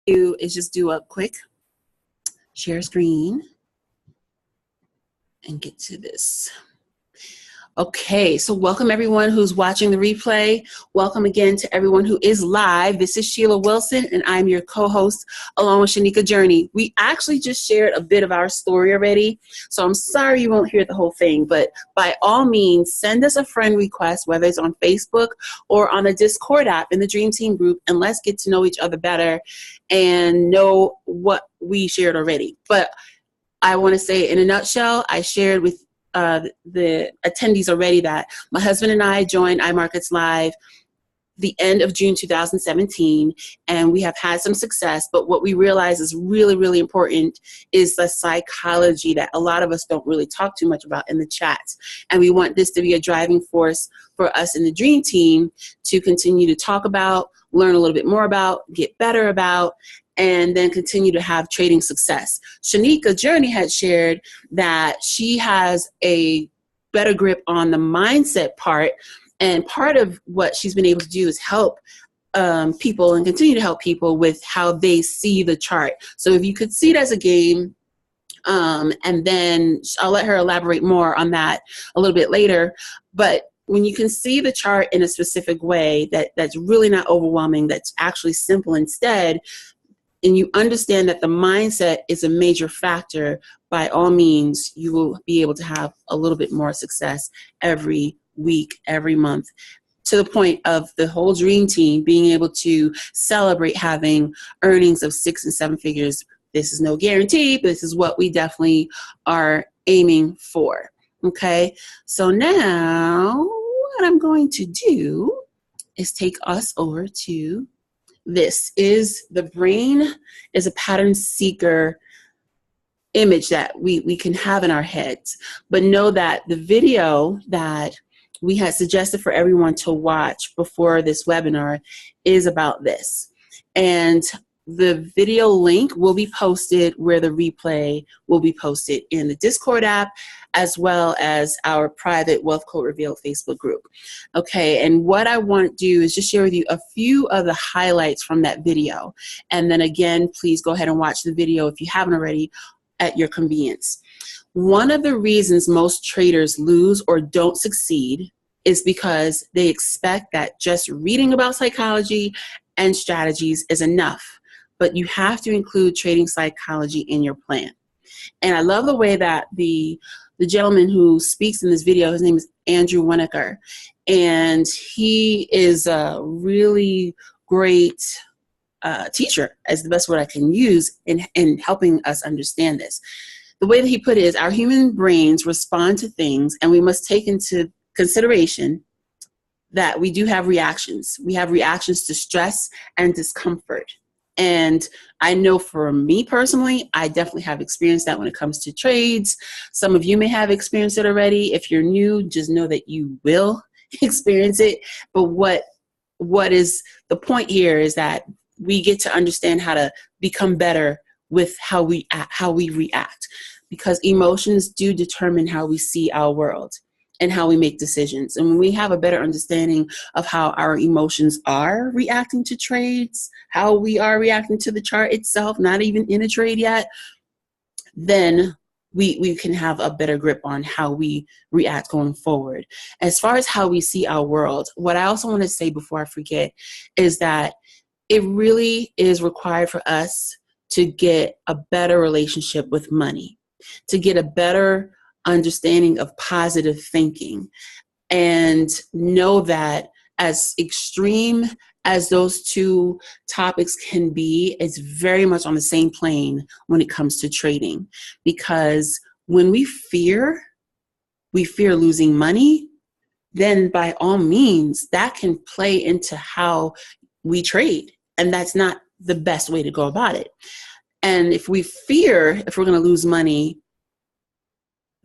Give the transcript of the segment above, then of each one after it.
do is just do a quick share screen and get to this. Okay, so welcome everyone who's watching the replay. Welcome again to everyone who is live. This is Sheila Wilson, and I'm your co-host along with Shanika Journey. We actually just shared a bit of our story already, so I'm sorry you won't hear the whole thing, but by all means, send us a friend request, whether it's on Facebook or on a Discord app in the Dream Team group, and let's get to know each other better and know what we shared already. But I want to say in a nutshell, I shared with the attendees already that my husband and I joined iMarkets Live the end of June 2017, and we have had some success, but what we realize is really, really important is the psychology that a lot of us don't really talk too much about in the chats. And we want this to be a driving force for us in the Dream Team to continue to talk about, learn a little bit more about, get better about, and then continue to have trading success. Shanika Journey had shared that she has a better grip on the mindset part, and part of what she's been able to do is help people and continue to help people with how they see the chart. So if you could see it as a game, and then I'll let her elaborate more on that a little bit later, but when you can see the chart in a specific way that's really not overwhelming, that's actually simple instead, and you understand that the mindset is a major factor, by all means, you will be able to have a little bit more success every week, every month, to the point of the whole Dream Team being able to celebrate having earnings of 6 and 7 figures. This is no guarantee, but this is what we definitely are aiming for. Okay, so now what I'm going to do is take us over to this. Is the brain is a pattern seeker image that we can have in our heads, but know that the video that we had suggested for everyone to watch before this webinar is about this. And the video link will be posted where the replay will be posted in the Discord app, as well as our private Wealth Code Revealed Facebook group. Okay, and what I want to do is just share with you a few of the highlights from that video. And then again, please go ahead and watch the video if you haven't already at your convenience. One of the reasons most traders lose or don't succeed is because they expect that just reading about psychology and strategies is enough. But you have to include trading psychology in your plan. And I love the way that the gentleman who speaks in this video, his name is Andrew Winnaker, and he is a really great teacher, as the best word I can use, in helping us understand this. The way that he put it is, our human brains respond to things, and we must take into consideration that we do have reactions. We have reactions to stress and discomfort. And I know for me personally, I definitely have experienced that when it comes to trades. Some of you may have experienced it already. If you're new, just know that you will experience it. But what is the point here is that we get to understand how to become better with how we react, because emotions do determine how we see our world and how we make decisions. And when we have a better understanding of how our emotions are reacting to trades, how we are reacting to the chart itself, not even in a trade yet, then we can have a better grip on how we react going forward. As far as how we see our world, what I also want to say before I forget is that it really is required for us to get a better relationship with money, to get a better understanding of positive thinking, and know that as extreme as those two topics can be, it's very much on the same plane when it comes to trading. Because when we fear losing money, then by all means that can play into how we trade, and that's not the best way to go about it. And if we fear if we're going to lose money,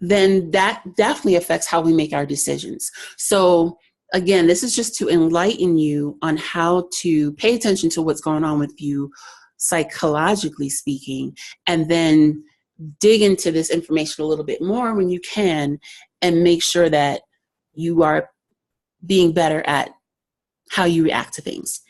then that definitely affects how we make our decisions. So again, this is just to enlighten you on how to pay attention to what's going on with you psychologically speaking, and then dig into this information a little bit more when you can, and make sure that you are being better at how you react to things.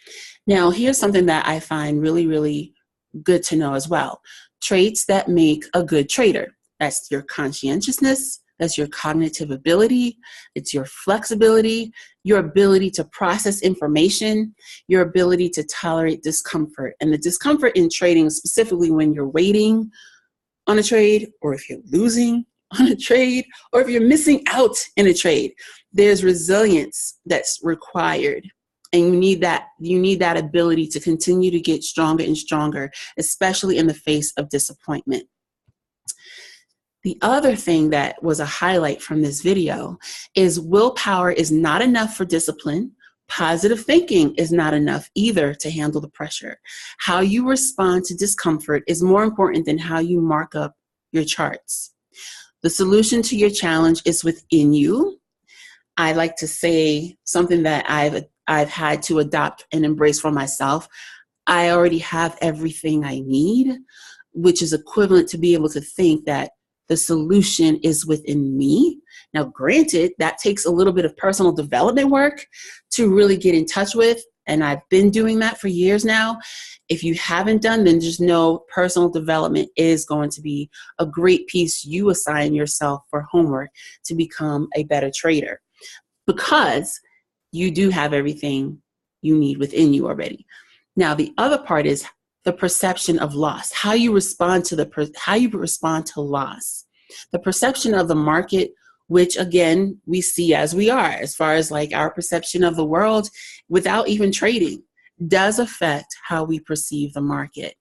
Now, here's something that I find really, really, good to know as well. Traits that make a good trader. That's your conscientiousness, that's your cognitive ability, it's your flexibility, your ability to process information, your ability to tolerate discomfort. And the discomfort in trading, specifically when you're waiting on a trade, or if you're losing on a trade, or if you're missing out in a trade, there's resilience that's required. And you need that ability to continue to get stronger and stronger, especially in the face of disappointment. The other thing that was a highlight from this video is willpower is not enough for discipline. Positive thinking is not enough either to handle the pressure. How you respond to discomfort is more important than how you mark up your charts. The solution to your challenge is within you. I like to say something that I've had to adopt and embrace for myself. I already have everything I need, which is equivalent to be able to think that the solution is within me. Now, granted, that takes a little bit of personal development work to really get in touch with, and I've been doing that for years now. If you haven't done, then just know personal development is going to be a great piece you assign yourself for homework to become a better trader, because you do have everything you need within you already. Now, the other part is the perception of loss, how you respond to loss, the perception of the market, which again, we see as we are, as far as like our perception of the world without even trading, does affect how we perceive the market.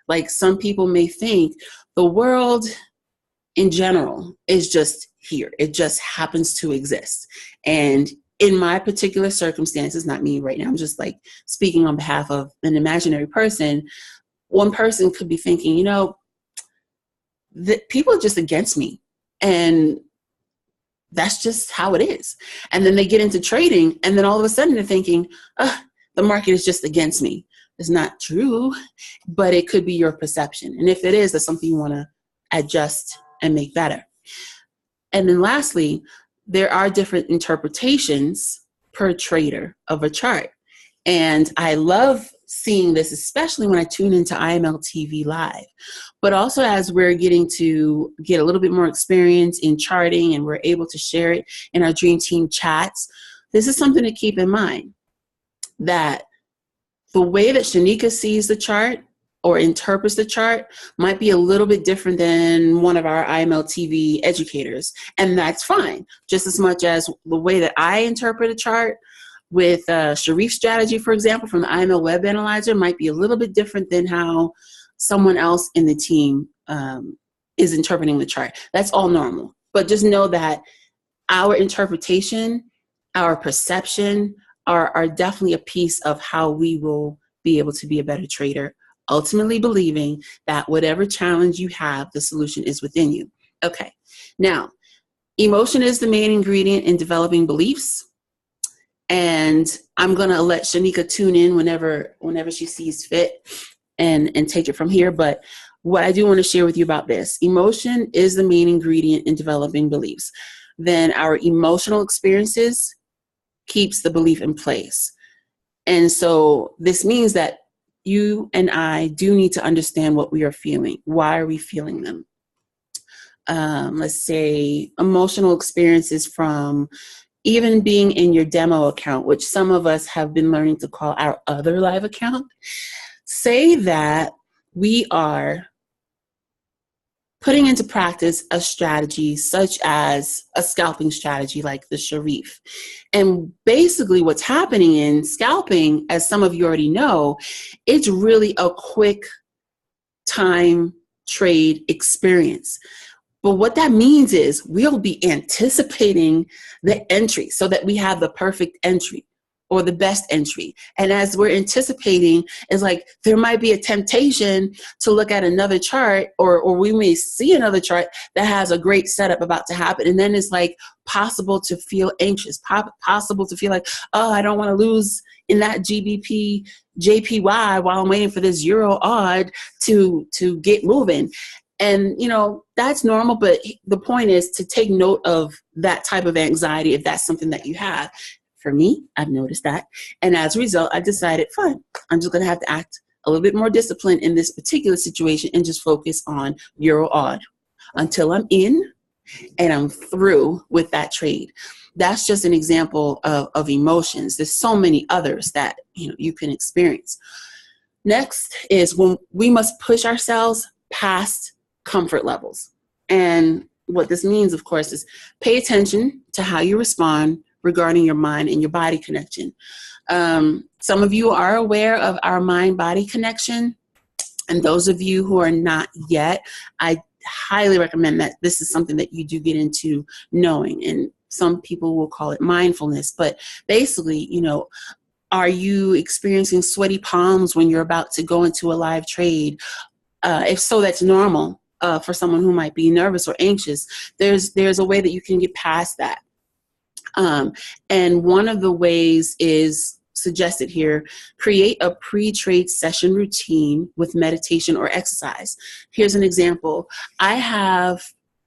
Like some people may think the world in general is just here. It just happens to exist. And in my particular circumstances, not me right now, I'm just like speaking on behalf of an imaginary person. One person could be thinking, that people are just against me, and that's just how it is. And then they get into trading, and then all of a sudden they're thinking, the market is just against me. It's not true, but it could be your perception. And if it is, that's something you want to adjust and make better. And then lastly, there are different interpretations per trader of a chart. And I love seeing this, especially when I tune into IML TV Live. But also as we're getting to get a little bit more experience in charting and we're able to share it in our Dream Team chats, this is something to keep in mind, that the way that Shanika sees the chart or interprets the chart might be a little bit different than one of our IML TV educators. And that's fine, just as much as the way that I interpret a chart with Sharif strategy, for example, from the IML Web Analyzer might be a little bit different than how someone else in the team is interpreting the chart. That's all normal. But just know that our interpretation, our perception are definitely a piece of how we will be able to be a better trader, ultimately believing that whatever challenge you have, the solution is within you. Okay, now, emotion is the main ingredient in developing beliefs. And I'm going to let Shanika tune in whenever she sees fit and take it from here. But what I do want to share with you about this, emotion is the main ingredient in developing beliefs. Then our emotional experiences keeps the belief in place. And so this means that you and I do need to understand what we are feeling. Why are we feeling them? Let's say emotional experiences from even being in your demo account, which some of us have been learning to call our other live account. Say that we are putting into practice a strategy such as a scalping strategy like the Sharif. And basically what's happening in scalping, as some of you already know, it's really a quick time trade experience. But what that means is we'll be anticipating the entry so that we have the perfect entry or the best entry. And as we're anticipating, it's like there might be a temptation to look at another chart, or we may see another chart that has a great setup about to happen. And then it's like possible to feel anxious, possible to feel like, oh, I don't want to lose in that GBP, JPY while I'm waiting for this euro odd to get moving. And, that's normal, but the point is to take note of that type of anxiety if that's something that you have. For me, I've noticed that. And as a result, I decided, fine, I'm just going to have to act a little bit more discipline in this particular situation and just focus on euro odd until I'm in and I'm through with that trade. That's just an example of emotions. There's so many others that you can experience. Next is when we must push ourselves past comfort levels. And what this means, of course, is pay attention to how you respond regarding your mind and your body connection. Some of you are aware of our mind-body connection. And those of you who are not yet, I highly recommend that this is something that you do get into knowing. And some people will call it mindfulness. But basically, are you experiencing sweaty palms when you're about to go into a live trade? If so, that's normal for someone who might be nervous or anxious. There's a way that you can get past that. And one of the ways is suggested here: create a pre-trade session routine with meditation or exercise. Here's an example. I have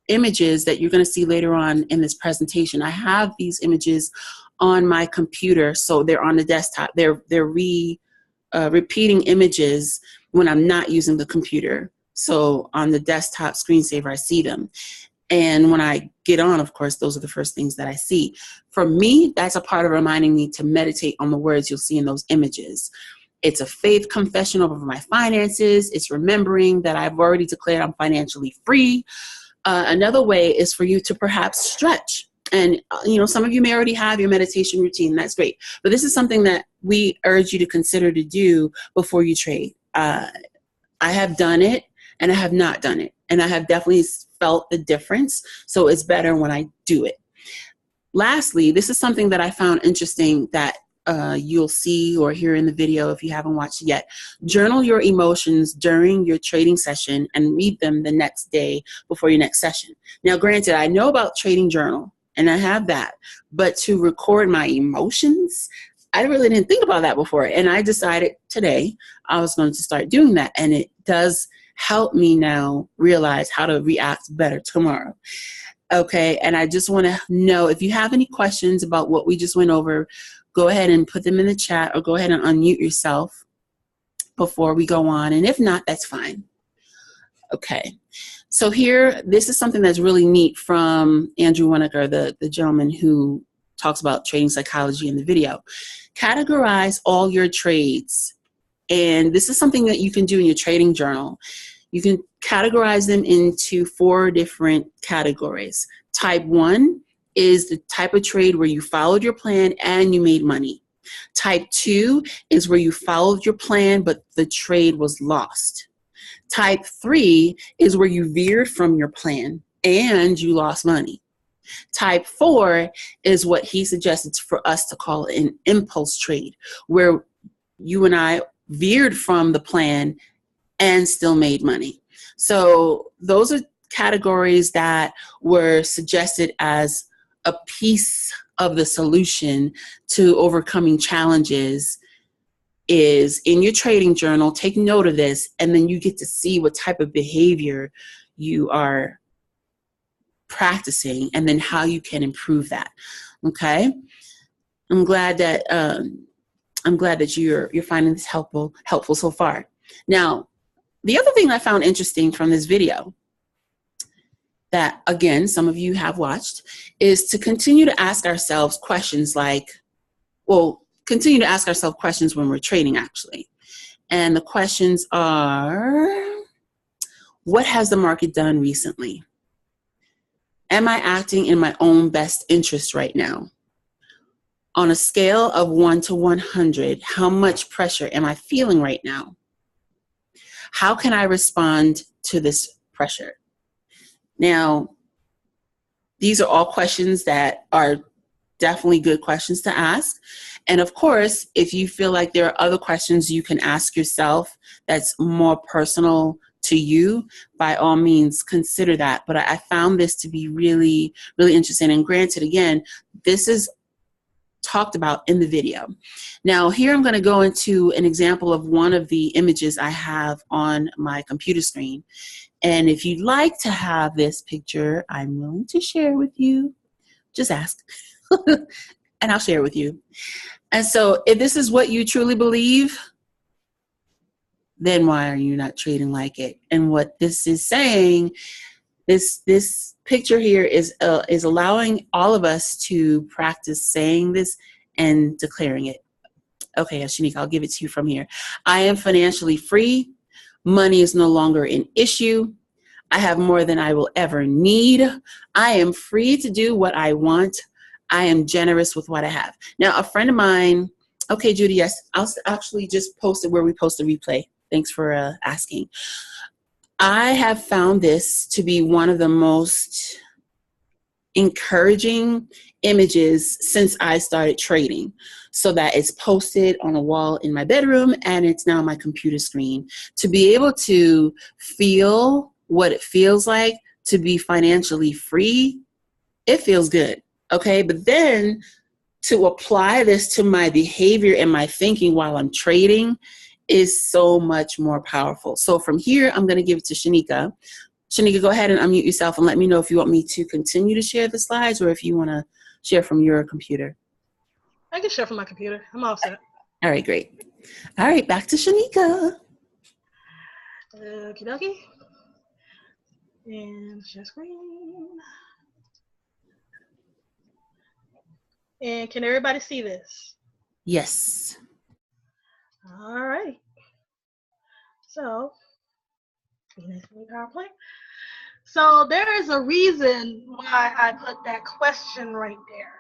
images that you're going to see later on in this presentation. I have these images on my computer, so they're on the desktop. They're repeating images when I'm not using the computer. So on the desktop screensaver, I see them. And when I get on, of course, those are the first things that I see. For me, that's a part of reminding me to meditate on the words you'll see in those images. It's a faith confession over my finances. It's remembering that I've already declared I'm financially free. Another way is for you to perhaps stretch. And, some of you may already have your meditation routine. That's great. But this is something that we urge you to consider to do before you trade. I have done it and I have not done it. And I have definitely felt the difference. So it's better when I do it. Lastly, this is something that I found interesting that you'll see or hear in the video if you haven't watched it yet. Journal your emotions during your trading session and read them the next day before your next session. Now, granted, I know about Trading Journal and I have that, but to record my emotions, I really didn't think about that before. And I decided today I was going to start doing that. And it does help me now realize how to react better tomorrow. Okay, and I just want to know if you have any questions about what we just went over, go ahead and put them in the chat or go ahead and unmute yourself before we go on. And if not, that's fine. Okay, so here, this is something that's really neat from Andrew Winokur, the gentleman who talks about trading psychology in the video. Categorize all your trades. And this is something that you can do in your trading journal. You can categorize them into 4 different categories. Type 1 is the type of trade where you followed your plan and you made money. Type 2 is where you followed your plan, but the trade was lost. Type 3 is where you veered from your plan and you lost money. Type 4 is what he suggested for us to call an impulse trade, where you and I veered from the plan and still made money. So those are categories that were suggested as a piece of the solution to overcoming challenges. Is in your trading journal, take note of this, and then you get to see what type of behavior you are practicing and then how you can improve that. Okay? I'm glad that you're finding this helpful so far. Now, the other thing I found interesting from this video that, again, some of you have watched, is to continue to ask ourselves questions continue to ask ourselves questions when we're trading, actually. And the questions are, what has the market done recently? Am I acting in my own best interest right now? On a scale of 1 to 100, how much pressure am I feeling right now? How can I respond to this pressure? Now, these are all questions that are definitely good questions to ask. And of course, if you feel like there are other questions you can ask yourself that's more personal to you, by all means, consider that. But I found this to be really, really interesting. And granted, again, this is talked about in the video. Now, here I'm going to go into an example of one of the images I have on my computer screen. And if you'd like to have this picture, I'm willing to share with you. Just ask, and I'll share with you. And so if this is what you truly believe, then why are you not trading like it? And what this is saying, this picture here is allowing all of us to practice saying this and declaring it. Okay, Shanika, I'll give it to you from here. I am financially free. Money is no longer an issue. I have more than I will ever need. I am free to do what I want. I am generous with what I have. Now, a friend of mine, okay, Judy, yes, I'll actually just post it where we post the replay. Thanks for asking. I have found this to be one of the most encouraging images since I started trading, so that it's posted on a wall in my bedroom and it's now on my computer screen. To be able to feel what it feels like to be financially free, it feels good. Okay, but then to apply this to my behavior and my thinking while I'm trading is so much more powerful. So from here, I'm going to give it to Shanika. Shanika, go ahead and unmute yourself and let me know if you want me to continue to share the slides or if you want to share from your computer. I can share from my computer. I'm all set. All right, great. All right, back to Shanika. Okie dokie. And share screen. And can everybody see this? Yes. All right. So, PowerPoint. So there is a reason why I put that question right there.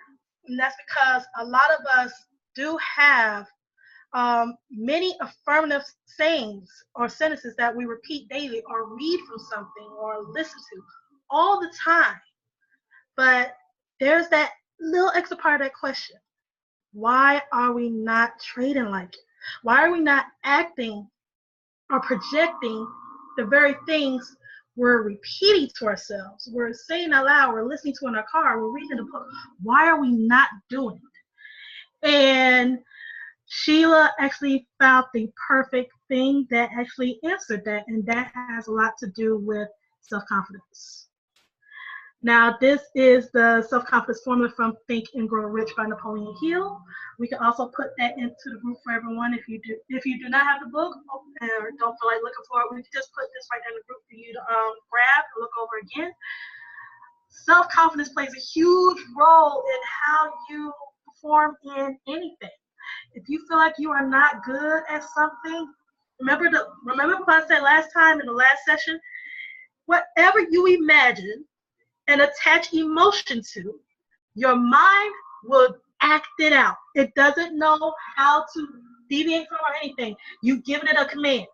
And that's because a lot of us do have many affirmative sayings or sentences that we repeat daily or read from something or listen to all the time. But there's that little extra part of that question. Why are we not trading like it? Why are we not acting or projecting the very things we're repeating to ourselves? We're saying out loud, we're listening to in our car, we're reading a book. Why are we not doing it? And Sheila actually found the perfect thing that actually answered that, and that has a lot to do with self-confidence. Now, this is the self-confidence formula from Think and Grow Rich by Napoleon Hill. We can also put that into the group for everyone. If you do not have the book or don't feel like looking for it, we can just put this right in the group for you to grab and look over again. Self-confidence plays a huge role in how you perform in anything. If you feel like you are not good at something, remember what I said last time in the last session? Whatever you imagine and attach emotion to, your mind will act it out. It doesn't know how to deviate from or anything. You've given it a command.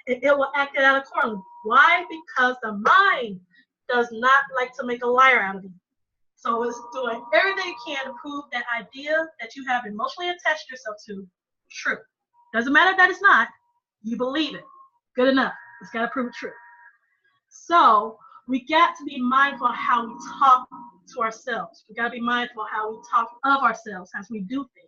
It will act it out accordingly. Why? Because the mind does not like to make a liar out of you. So it's doing everything it can to prove that idea that you have emotionally attached yourself to true. Doesn't matter that it's not. You believe it. Good enough. It's got to prove it true. So we got to be mindful of how we talk to ourselves. We got to be mindful of how we talk of ourselves as we do things.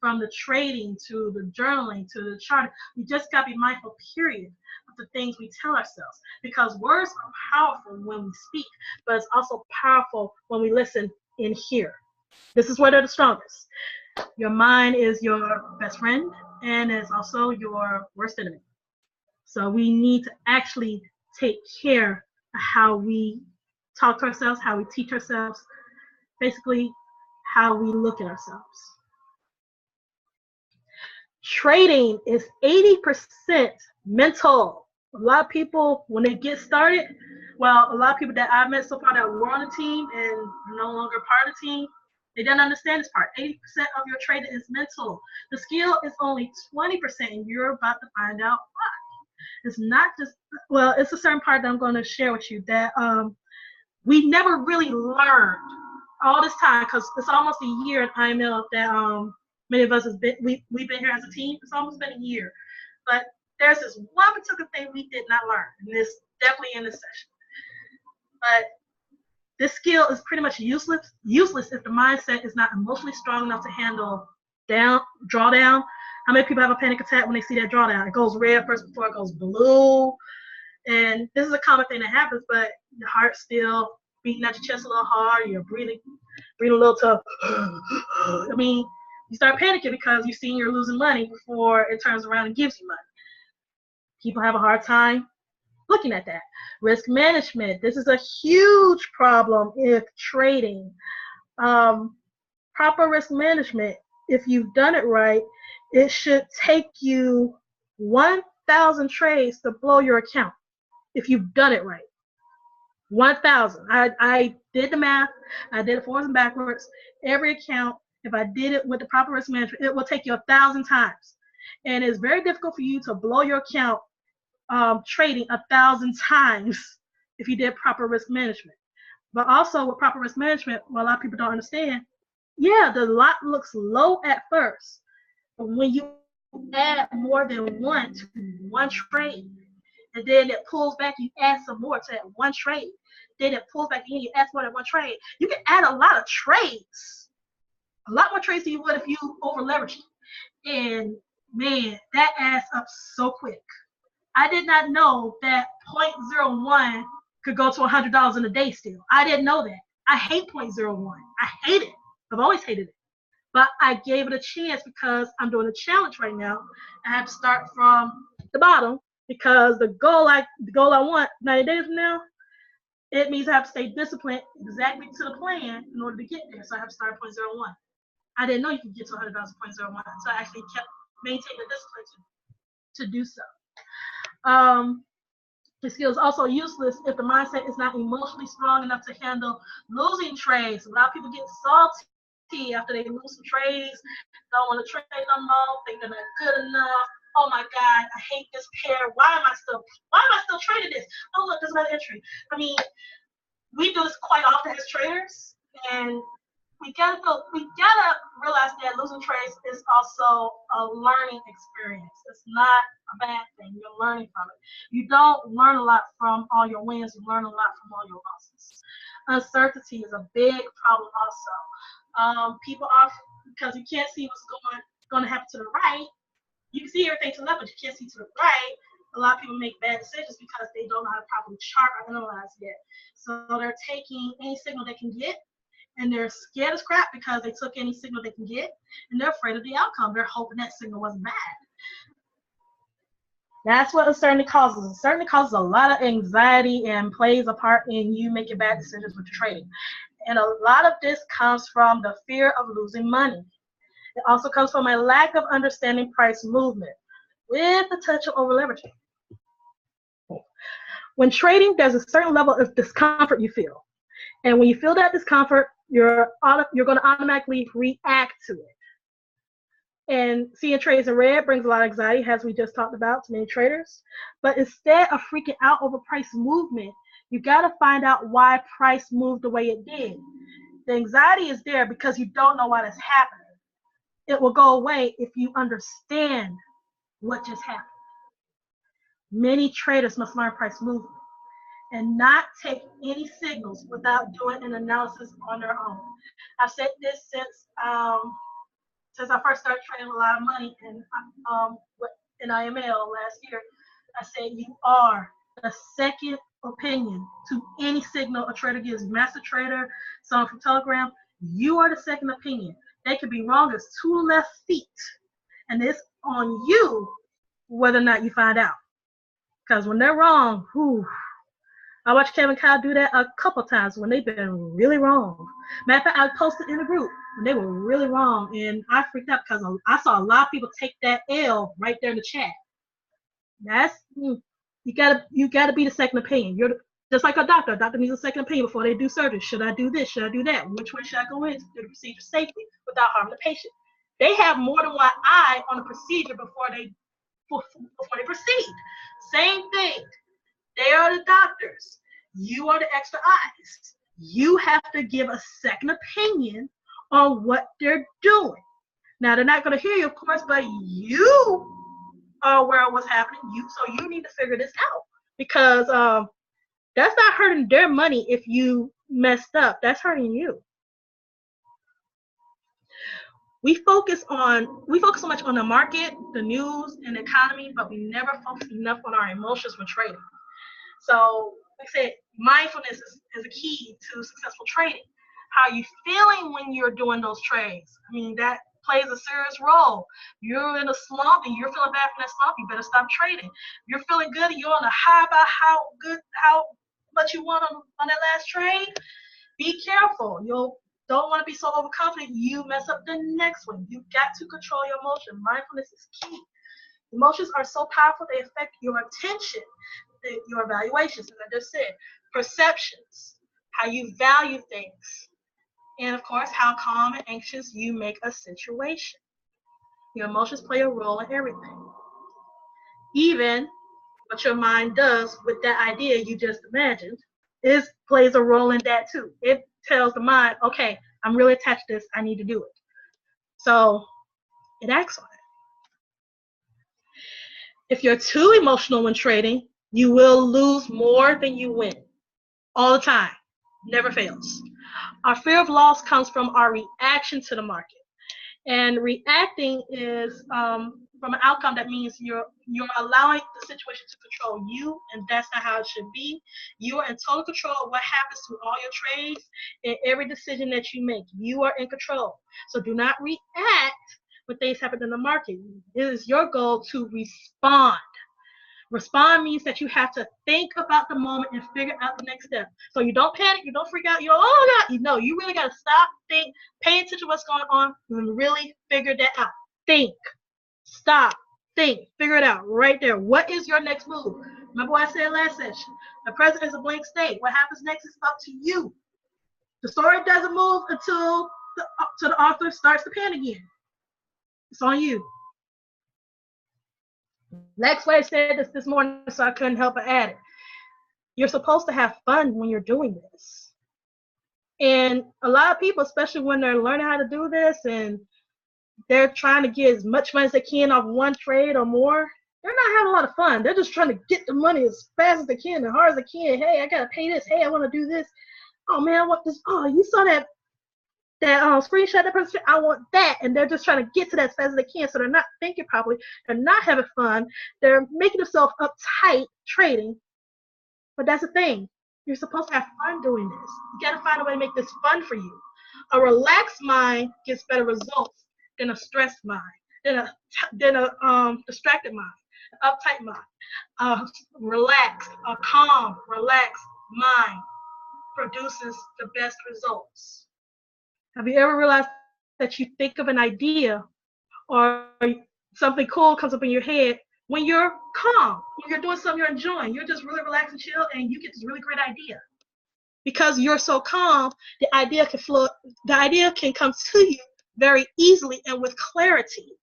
From the trading to the journaling to the charting, we just got to be mindful, period, of the things we tell ourselves. Because words are powerful when we speak, but it's also powerful when we listen and hear. This is where they're the strongest. Your mind is your best friend and is also your worst enemy. So we need to actually take care of how we talk to ourselves, how we teach ourselves, basically how we look at ourselves. Trading is 80% mental. A lot of people, when they get started, well, a lot of people that I've met so far that were on the team and no longer part of the team, they don't understand this part. 80% of your trading is mental. The skill is only 20%, and you're about to find out why. It's not just, well, it's a certain part that I'm going to share with you that we never really learned all this time, because it's almost a year at IML that many of us we've been here as a team. It's almost been a year, but there's this one particular thing we did not learn, and it's definitely in this session. But this skill is pretty much useless if the mindset is not emotionally strong enough to handle drawdown. How many people have a panic attack when they see that drawdown? It goes red first before it goes blue. And this is a common thing that happens, but your heart's still beating at your chest a little hard. You're breathing a little tough. I mean, you start panicking because you've seen you're losing money before it turns around and gives you money. People have a hard time looking at that. Risk management. This is a huge problem if trading. Proper risk management, if you've done it right, it should take you 1,000 trades to blow your account if you've done it right. 1,000. I did the math. I did it forwards and backwards. Every account, if I did it with the proper risk management, it will take you 1,000 times. And it's very difficult for you to blow your account trading 1,000 times if you did proper risk management. But also with proper risk management, what a lot of people don't understand, yeah, the lot looks low at first, but when you add more than one to one trade, and then it pulls back, you add some more to that one trade, then it pulls back again, you add more than one trade. You can add a lot of trades, a lot more trades than you would if you over leveraged it. And man, that adds up so quick. I did not know that 0.01 could go to $100 in a day still. I didn't know that. I hate 0.01. I hate it. I've always hated it. But I gave it a chance because I'm doing a challenge right now. I have to start from the bottom because the goal I want 90 days from now, it means I have to stay disciplined exactly to the plan in order to get there. So I have to start at 0.01. I didn't know you could get to $100 at 0.01. So I actually kept maintaining the discipline to do so. The skill is also useless if the mindset is not emotionally strong enough to handle losing trades. A lot of people get salty after they lose some trades, don't want to trade no more, think they're not good enough. Oh my God, I hate this pair. Why am I still trading this? Oh look, there's another entry. I mean, we do this quite often as traders, and we gotta realize that losing trades is also a learning experience. It's not a bad thing. You're learning from it. You don't learn a lot from all your wins. You learn a lot from all your losses. Uncertainty is a big problem also. People are, because you can't see what's going to happen to the right. You can see everything to the left, but you can't see to the right. A lot of people make bad decisions because they don't know how to properly chart or analyze yet. So they're taking any signal they can get, and they're scared as crap because they took any signal they can get, and they're afraid of the outcome. They're hoping that signal wasn't bad. That's what uncertainty causes. Uncertainty causes a lot of anxiety and plays a part in you making bad decisions with your trading. And a lot of this comes from the fear of losing money. It also comes from a lack of understanding price movement with a touch of over leveraging. When trading, there's a certain level of discomfort you feel. And when you feel that discomfort, you're going to automatically react to it. And seeing trades in red brings a lot of anxiety, as we just talked about, to many traders. But instead of freaking out over price movement, you got to find out why price moved the way it did. The anxiety is there because you don't know why that's happening. It will go away if you understand what just happened. Many traders must learn price movement and not take any signals without doing an analysis on their own. I've said this since I first started trading a lot of money in IML last year. I said you are the second opinion to any signal a trader gives. Master trader, someone from Telegram, you are the second opinion. They could be wrong as 2 left feet, and it's on you whether or not you find out. Because when they're wrong, I watched Kevin Kyle do that a couple times when they've been really wrong. Matter of fact, I posted in the group when they were really wrong, and I freaked out because I saw a lot of people take that L right there in the chat. You gotta be the second opinion. You're just like a doctor. A doctor needs a second opinion before they do surgery. Should I do this? Should I do that? Which way should I go in to do the procedure safely without harming the patient? They have more than one eye on the procedure before they proceed. Same thing. They are the doctors. You are the extra eyes. You have to give a second opinion on what they're doing. Now, they're not going to hear you, of course, but you are aware of what's happening. So you need to figure this out because that's not hurting their money if you messed up. That's hurting you. We focus so much on the market, the news, and the economy, but we never focus enough on our emotions when trading. So, like I said, mindfulness is a key to successful trading. How are you feeling when you're doing those trades? I mean, that plays a serious role. You're in a slump and you're feeling bad from that slump, you better stop trading. You're feeling good and you're on a high about how much you won on that last trade. Be careful. You don't want to be so overconfident you mess up the next one. You've got to control your emotion. Mindfulness is key. Emotions are so powerful, they affect your attention, your evaluations, as I just said, perceptions, how you value things, and of course, how calm and anxious you make a situation. Your emotions play a role in everything. Even what your mind does with that idea you just imagined plays a role in that too. It tells the mind, okay, I'm really attached to this, I need to do it. So it acts on it. If you're too emotional when trading, you will lose more than you win. All the time. Never fails. Our fear of loss comes from our reaction to the market. And reacting is from an outcome that means you're allowing the situation to control you, and that's not how it should be. You are in total control of what happens to all your trades and every decision that you make. You are in control. So do not react when things happen in the market. It is your goal to respond. Respond means that you have to think about the moment and figure out the next step. So you don't panic, you don't freak out, you don't, oh God, no, you really got to stop, think, pay attention to what's going on, and really figure that out. Think, stop, think, figure it out right there. What is your next move? Remember what I said last session? The present is a blank state. What happens next is up to you. The story doesn't move until the author starts to pen again. It's on you. Lex Way said this morning, so I couldn't help but add it. You're supposed to have fun when you're doing this. And a lot of people, especially when they're learning how to do this and they're trying to get as much money as they can off one trade or more, they're not having a lot of fun. They're just trying to get the money as fast as they can, as hard as they can. Hey, I got to pay this. Hey, I want to do this. Oh, man, I want this. Oh, you saw that screenshot, that person, I want that, and they're just trying to get to that as fast as they can, so they're not thinking properly, they're not having fun, they're making themselves uptight trading. But that's the thing, you're supposed to have fun doing this. You got to find a way to make this fun for you. A relaxed mind gets better results than a stressed mind, than a distracted mind, an uptight mind. A calm, relaxed mind produces the best results. Have you ever realized that you think of an idea or something cool comes up in your head when you're calm, when you're doing something you're enjoying, you're just really relaxed and chill, and you get this really great idea. Because you're so calm, the idea can come to you very easily and with clarity.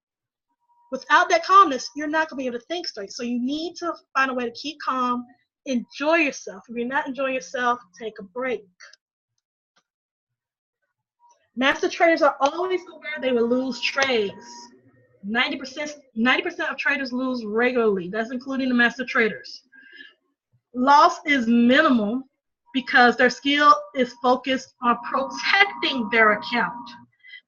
Without that calmness, you're not going to be able to think straight. So you need to find a way to keep calm, enjoy yourself. If you're not enjoying yourself, take a break. Master traders are always aware they will lose trades. 90% of traders lose regularly. That's including the master traders. Loss is minimal because their skill is focused on protecting their account.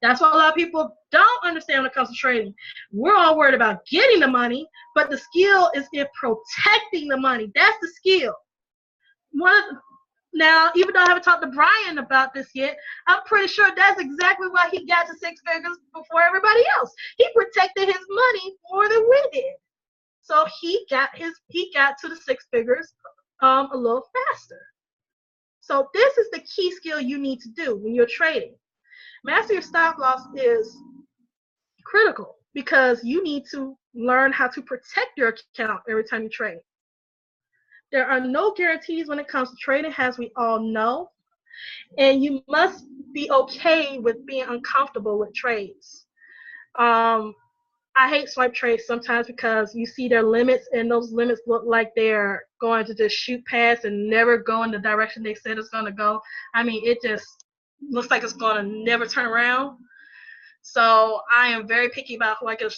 That's what a lot of people don't understand when it comes to trading. We're all worried about getting the money, but the skill is in protecting the money. That's the skill. Now, even though I haven't talked to Brian about this yet, I'm pretty sure that's exactly why he got to six figures before everybody else. He protected his money more than we did. So he got to the six figures a little faster. So this is the key skill you need to do when you're trading. Master your stop loss is critical because you need to learn how to protect your account every time you trade. There are no guarantees when it comes to trading, as we all know, and you must be okay with being uncomfortable with trades. I hate swipe trades sometimes because you see their limits, and those limits look like they're going to just shoot past and never go in the direction they said it's going to go. I mean, it just looks like it's going to never turn around. So I am very picky about who I get a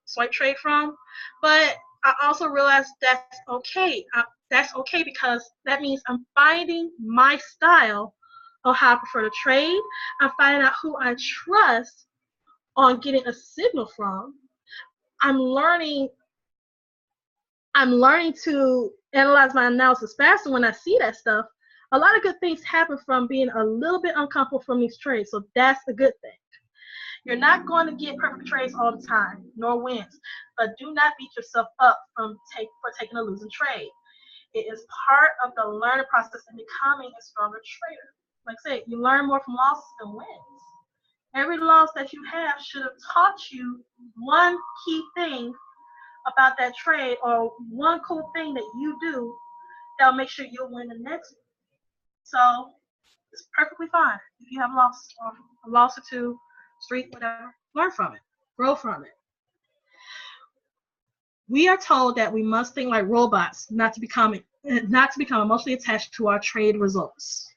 swipe trade from, but I also realize that's okay. That's okay because that means I'm finding my style of how I prefer to trade. I'm finding out who I trust on getting a signal from. I'm learning to analyze my analysis faster when I see that stuff. A lot of good things happen from being a little bit uncomfortable from these trades, so that's a good thing. You're not going to get perfect trades all the time, nor wins, but do not beat yourself up for taking a losing trade. It is part of the learning process in becoming a stronger trader. Like I said, you learn more from losses than wins. Every loss that you have should have taught you one key thing about that trade, or one cool thing that you do that'll make sure you'll win the next one. So it's perfectly fine if you have lost a loss or two, streak, whatever. Learn from it, grow from it. We are told that we must think like robots, not to become emotionally attached to our trade results.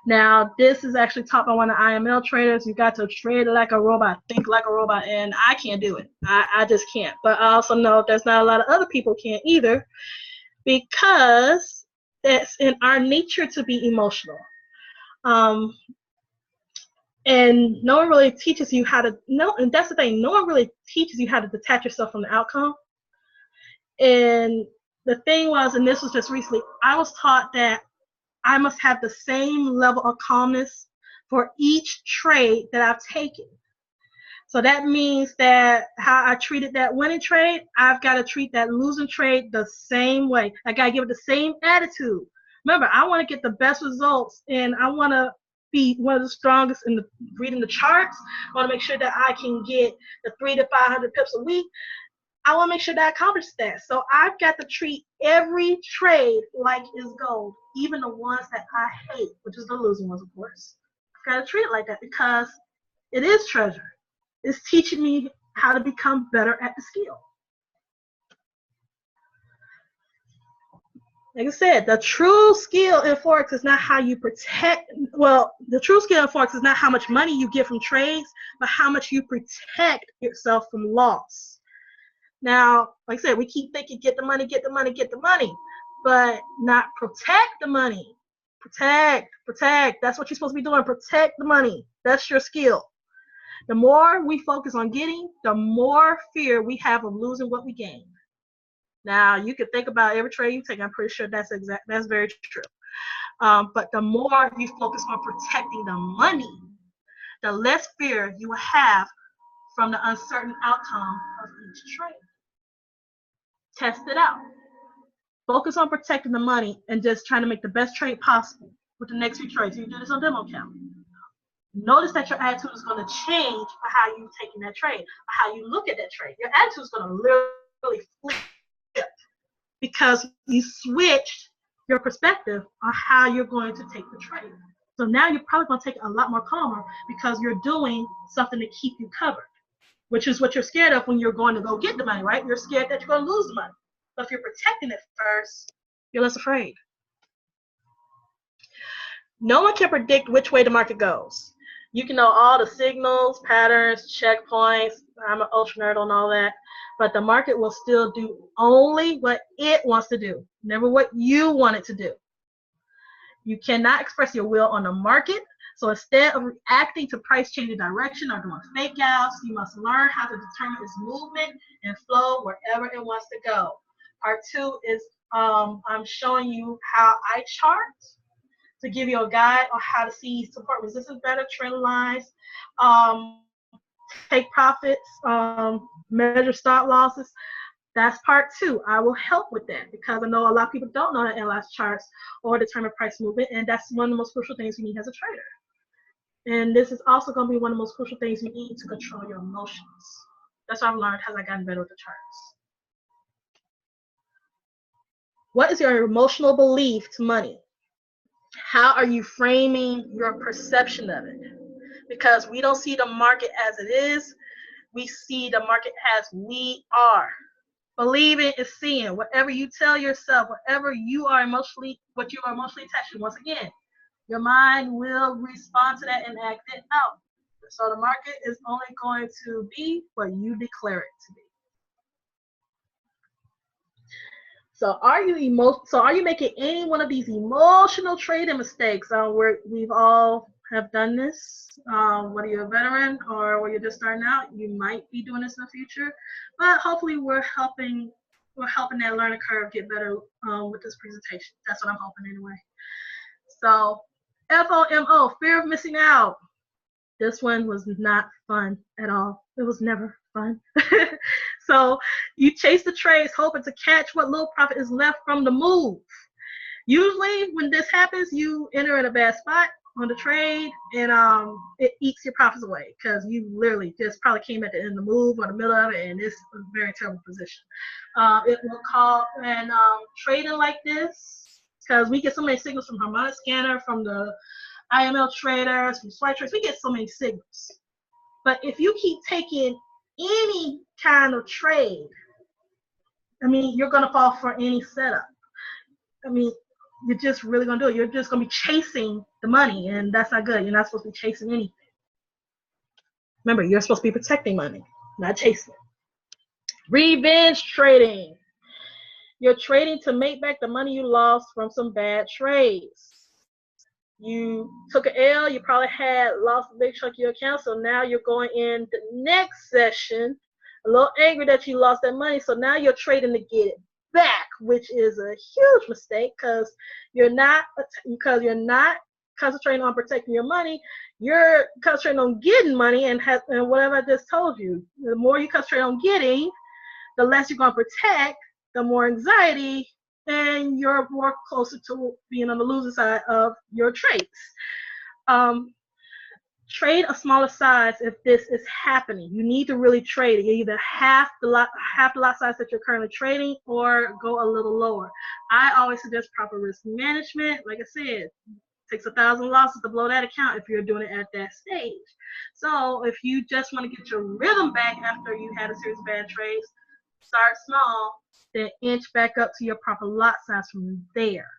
Now, this is actually taught by one of the IML traders. You got to trade like a robot, think like a robot, and I can't do it. I just can't. But I also know there's not a lot of other people can't either, because it's in our nature to be emotional. And no one really teaches you how to and that's the thing, no one really teaches you how to detach yourself from the outcome. And the thing was, and this was just recently, I was taught that I must have the same level of calmness for each trade that I've taken. So that means that how I treated that winning trade, I've got to treat that losing trade the same way. I got to give it the same attitude. Remember, I want to get the best results, and I want to be one of the strongest in reading the charts. I want to make sure that I can get the 300 to 500 pips a week. I want to make sure that I accomplish that. So I've got to treat every trade like it's gold, even the ones that I hate, which is the losing ones, of course. I've got to treat it like that because it is treasure. It's teaching me how to become better at the skill. Like I said, the true skill in Forex is not how you protect, the true skill in Forex is not how much money you get from trades, but how much you protect yourself from loss. Now, like I said, we keep thinking get the money, get the money, get the money, but not protect the money. Protect. That's what you're supposed to be doing. Protect the money. That's your skill. The more we focus on getting, the more fear we have of losing what we gain. Now, you can think about every trade you take. I'm pretty sure that's very true. But the more you focus on protecting the money, the less fear you will have from the uncertain outcome of each trade. Test it out. Focus on protecting the money and just trying to make the best trade possible with the next few trades. You do this on demo account. Notice that your attitude is going to change for how you're taking that trade, or how you look at that trade. Your attitude is going to literally flip because you switched your perspective on how you're going to take the trade. So now you're probably going to take it a lot more calmer because you're doing something to keep you covered, which is what you're scared of when you're going to go get the money, right? You're scared that you're going to lose the money. But if you're protecting it first, you're less afraid. No one can predict which way the market goes. You can know all the signals, patterns, checkpoints. I'm an ultra nerd on all that. But the market will still do only what it wants to do, never what you want it to do. You cannot express your will on the market. So instead of reacting to price changing direction or doing fake outs, you must learn how to determine its movement and flow wherever it wants to go. Part 2 is I'm showing you how I chart to give you a guide on how to see support resistance better, trend lines, take profits, measure stop losses. That's part 2. I will help with that because I know a lot of people don't know how to analyze charts or determine price movement, and that's one of the most crucial things you need as a trader. And this is also going to be one of the most crucial things you need to control your emotions. That's what I've learned as I've gotten better with the charts. What is your emotional belief to money? How are you framing your perception of it? Because we don't see the market as it is. We see the market as we are. Believing is seeing. Whatever you tell yourself, whatever you are emotionally attached to, once again, your mind will respond to that and act it out. So the market is only going to be what you declare it to be. So are you making any one of these emotional trading mistakes? We've all have done this. Whether you're a veteran or whether you're just starting out, you might be doing this in the future. But hopefully we're helping that learning curve get better with this presentation. That's what I'm hoping anyway. So FOMO, fear of missing out. This one was not fun at all. It was never fun. So you chase the trades hoping to catch what little profit is left from the move. Usually when this happens, you enter in a bad spot on the trade, and it eats your profits away because you literally just probably came at the end of the move or the middle of it, and it's a very terrible position. It will call, and trading like this, because we get so many signals from Harmonic Scanner, from the IML traders, from swipe traders, we get so many signals. But if you keep taking any kind of trade, I mean, you're going to fall for any setup. I mean, you're just really going to do it. You're just going to be chasing the money, and that's not good. You're not supposed to be chasing anything. Remember, you're supposed to be protecting money, not chasing it. Revenge trading. You're trading to make back the money you lost from some bad trades. You took an L, you probably had lost a big chunk of your account, so now you're going in the next session a little angry that you lost that money, so now you're trading to get it back, which is a huge mistake because you're not concentrating on protecting your money. You're concentrating on getting money, and whatever I just told you, the more you concentrate on getting, the less you're going to protect, the more anxiety, and you're more closer to being on the losing side of your trades. Trade a smaller size if this is happening. You need to really trade it. You either half the lot size that you're currently trading, or go a little lower. I always suggest proper risk management. Like I said, it takes 1,000 losses to blow that account if you're doing it at that stage. So if you just want to get your rhythm back after you had a series of bad trades, start small, then inch back up to your proper lot size from there.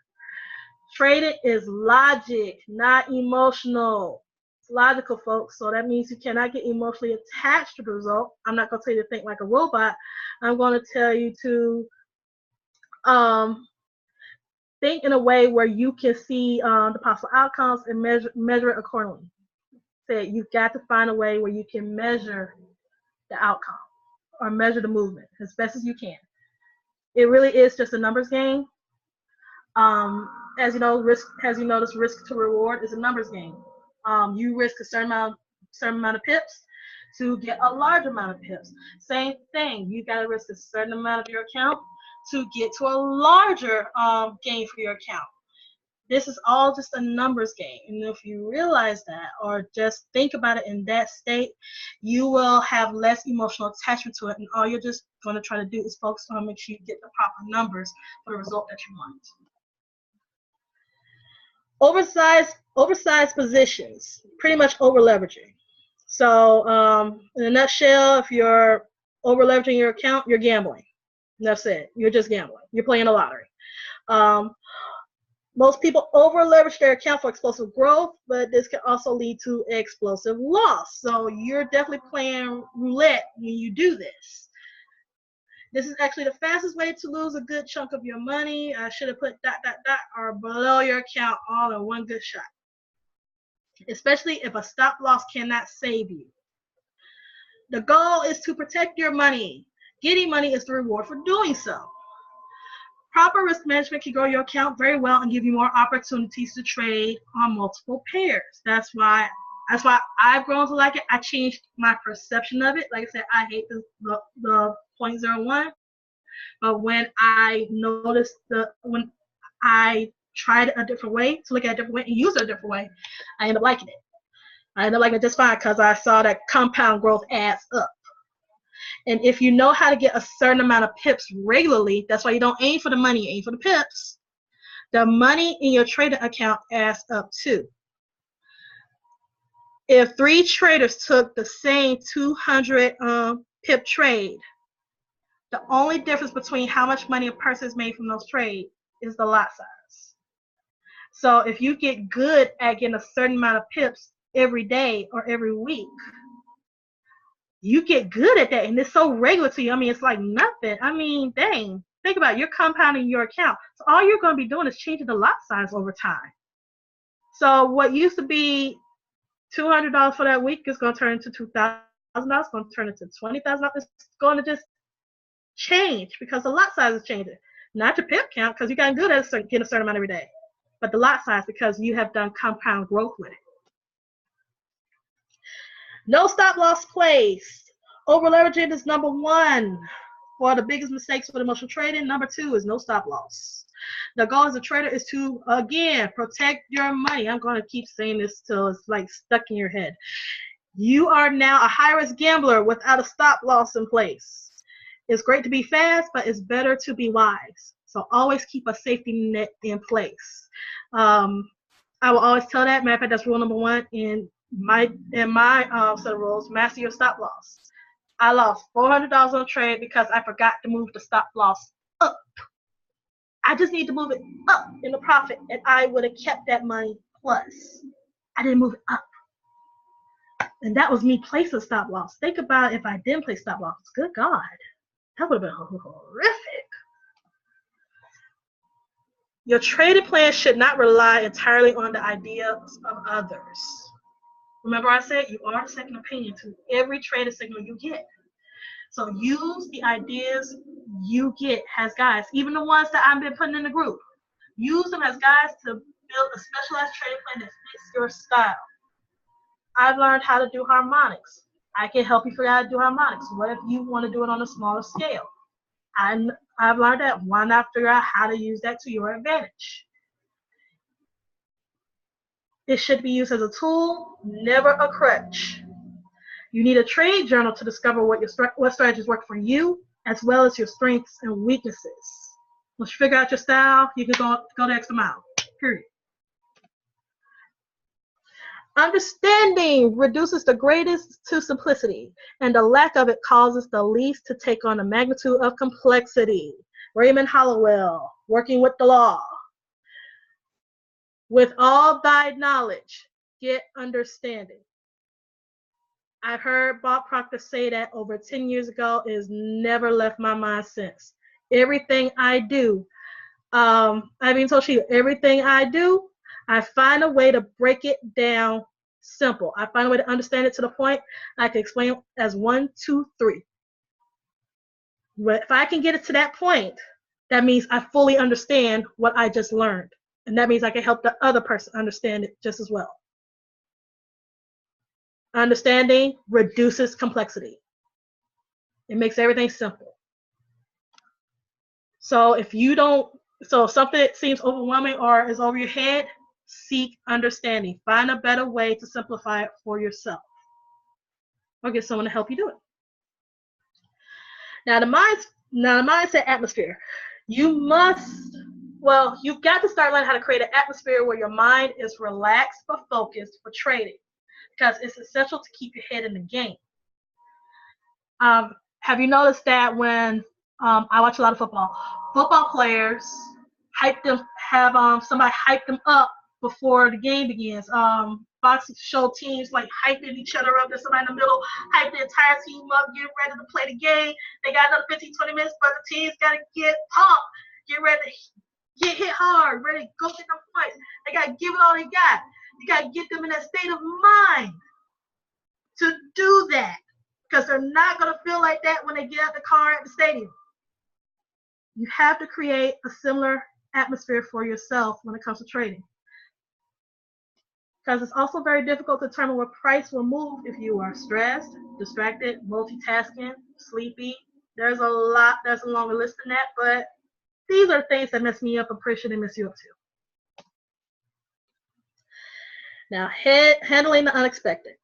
Trading is logic, not emotional. It's logical, folks. So that means you cannot get emotionally attached to the result. I'm not going to tell you to think like a robot. I'm going to tell you to think in a way where you can see the possible outcomes and measure it accordingly. So you've got to find a way where you can measure the outcome or measure the movement as best as you can. It really is just a numbers game. As you know, risk to reward is a numbers game. You risk a certain amount of pips to get a large amount of pips. Same thing, you got to risk a certain amount of your account to get to a larger gain for your account. This is all just a numbers game, and if you realize that, or just think about it in that state, you will have less emotional attachment to it, and all you're just going to try to do is focus on make sure you get the proper numbers for the result that you want. Oversized positions, pretty much over leveraging. So in a nutshell, if you're over leveraging your account, you're gambling. That's it. You're just gambling. You're playing a lottery. Most people over leverage their account for explosive growth, but this can also lead to explosive loss. So you're definitely playing roulette when you do this. This is actually the fastest way to lose a good chunk of your money. I should have put ... or below your account all in one good shot, especially if a stop loss cannot save you. The goal is to protect your money. Getting money is the reward for doing so. Proper risk management can grow your account very well and give you more opportunities to trade on multiple pairs. That's why I've grown to like it. I changed my perception of it. Like I said, I hate the 0.01, but when I noticed when I tried it a different way, to look at it a different way and use it a different way, I ended up liking it. I ended up liking it just fine because I saw that compound growth adds up. And if you know how to get a certain amount of pips regularly, that's why you don't aim for the money, you aim for the pips. The money in your trading account adds up too. If 3 traders took the same 200 pip trade, the only difference between how much money a person has made from those trades is the lot size. So if you get good at getting a certain amount of pips every day or every week, you get good at that, and it's so regular to you. I mean, it's like nothing. I mean, dang. Think about it. You're compounding your account. So all you're going to be doing is changing the lot size over time. So what used to be $200 for that week is going to turn into $2,000. It's going to turn into $20,000. It's going to just change because the lot size is changing. Not your pip count, because you got good at getting a certain amount every day, but the lot size because you have done compound growth with it. No stop loss placed. Over leveraging is number one for the biggest mistakes with emotional trading. Number two is no stop loss. The goal as a trader is to, again, protect your money. I'm going to keep saying this till it's like stuck in your head. You are now a high-risk gambler without a stop loss in place. It's great to be fast, but it's better to be wise. So always keep a safety net in place. I will always tell that. Matter of fact, that's rule number one in my set of rules. Master your stop loss. I lost $400 on a trade because I forgot to move the stop loss up. I just need to move it up in the profit, and I would have kept that money plus. I didn't move it up. And that was me placing stop loss. Think about if I didn't place stop loss. Good God. That would have been horrific. Your trading plan should not rely entirely on the ideas of others. Remember I said you are a second opinion to every trading signal you get. So use the ideas you get as guides, even the ones that I've been putting in the group. Use them as guides to build a specialized trading plan that fits your style. I've learned how to do harmonics. I can help you figure out how to do harmonics. What if you want to do it on a smaller scale? I've learned that. Why not figure out how to use that to your advantage? It should be used as a tool, never a crutch. You need a trade journal to discover what strategies work for you, as well as your strengths and weaknesses. Once you figure out your style, you can go the extra mile, period. Understanding reduces the greatest to simplicity, and the lack of it causes the least to take on the magnitude of complexity. Raymond Hollowell, Working with the Law. With all thy knowledge, get understanding. I've heard Bob Proctor say that over 10 years ago. It has never left my mind since. Everything I do, I've even told Sheila, everything I do, I find a way to break it down simple. I find a way to understand it to the point I can explain it as 1, 2, 3. But if I can get it to that point, that means I fully understand what I just learned. And that means I can help the other person understand it just as well. Understanding reduces complexity. It makes everything simple. So if something seems overwhelming or is over your head, seek understanding. Find a better way to simplify it for yourself, or get someone to help you do it. Now the mindset atmosphere. You've got to start learning how to create an atmosphere where your mind is relaxed but focused for trading, because it's essential to keep your head in the game. Have you noticed that when I watch a lot of football players have somebody hype them up before the game begins. Boxing show teams like hyping each other up. There's somebody in the middle, hype the entire team up, get ready to play the game. They got another 15, 20 minutes, but the team's got to get pumped, get ready to get hit hard, ready to go get them points. They got to give it all they got. You got to get them in that state of mind to do that, because they're not going to feel like that when they get out the car at the stadium. You have to create a similar atmosphere for yourself when it comes to trading, because it's also very difficult to determine what price will move if you are stressed, distracted, multitasking, sleepy. There's a longer list than that, but these are things that mess me up. I'm pretty sure they mess you up too. Now, handling the unexpected.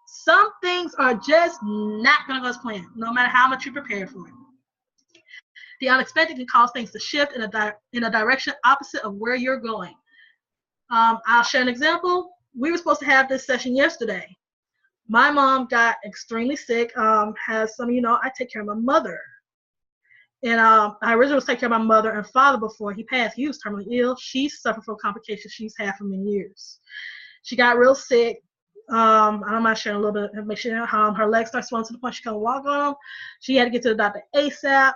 Some things are just not going to go as planned, no matter how much you prepare for it. The unexpected can cause things to shift in a direction opposite of where you're going. I'll share an example. We were supposed to have this session yesterday. My mom got extremely sick. As some of you know, I take care of my mother. And I originally was taking care of my mother and father before he passed. He was terminally ill. She suffered from complications she's had for many years. She got real sick. I don't mind sharing a little bit of information. Her legs started swelling to the point she couldn't walk on them. She had to get to the doctor ASAP.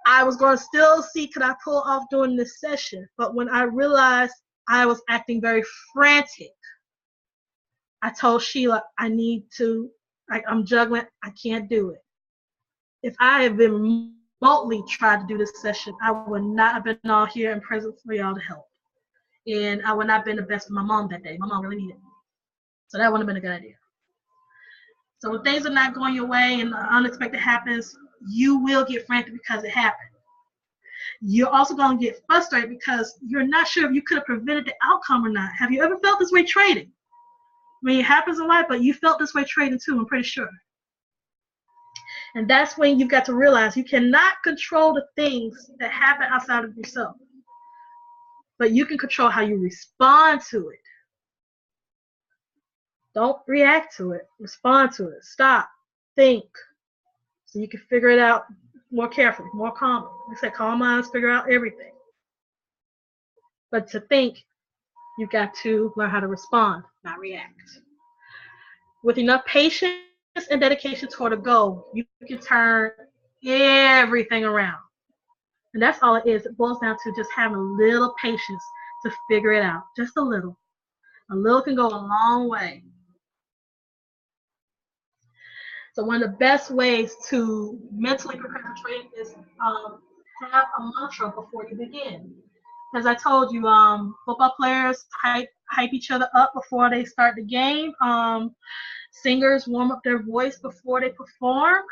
I was going to still see could I pull off doing this session. But when I realized I was acting very frantic, I told Sheila, I'm juggling. I can't do it. If I had been remotely tried to do this session, I would not have been all here and present for y'all to help. And I would not have been the best for my mom that day. My mom really needed me. So that wouldn't have been a good idea. So when things are not going your way and the unexpected happens, you will get frantic because it happened. You're also going to get frustrated because you're not sure if you could have prevented the outcome or not. Have you ever felt this way trading? I mean, it happens a lot, but you felt this way trading too, I'm pretty sure. And that's when you've got to realize you cannot control the things that happen outside of yourself, but you can control how you respond to it. Don't react to it. Respond to it. Stop. Think. So you can figure it out more carefully, more calmly. Like I said, calm minds figure out everything. But to think, you've got to learn how to respond, not react. With enough patience and dedication toward a goal, you can turn everything around. And that's all it is. It boils down to just having a little patience to figure it out. Just a little. A little can go a long way. So one of the best ways to mentally prepare for trading is have a mantra before you begin. As I told you, football players hype each other up before they start the game. Singers warm up their voice before they perform.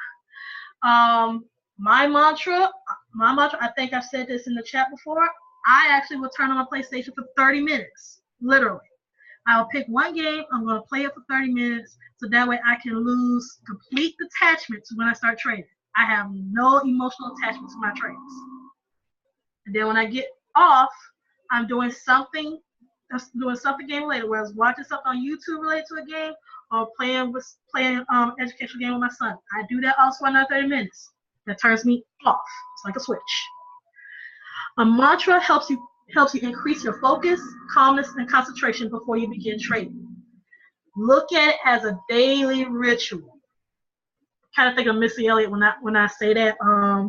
My mantra, I think I've said this in the chat before, I actually will turn on my PlayStation for 30 minutes, literally. I'll pick one game, I'm going to play it for 30 minutes, so that way I can lose complete detachment to when I start trading. I have no emotional attachment to my trades. And then when I get off, I'm doing something game related, whether it's watching something on YouTube related to a game or playing educational game with my son. I do that also another 30 minutes. That turns me off. It's like a switch. A mantra helps you increase your focus, calmness, and concentration before you begin trading. Look at it as a daily ritual. Kind of think of Missy Elliott when I say that. I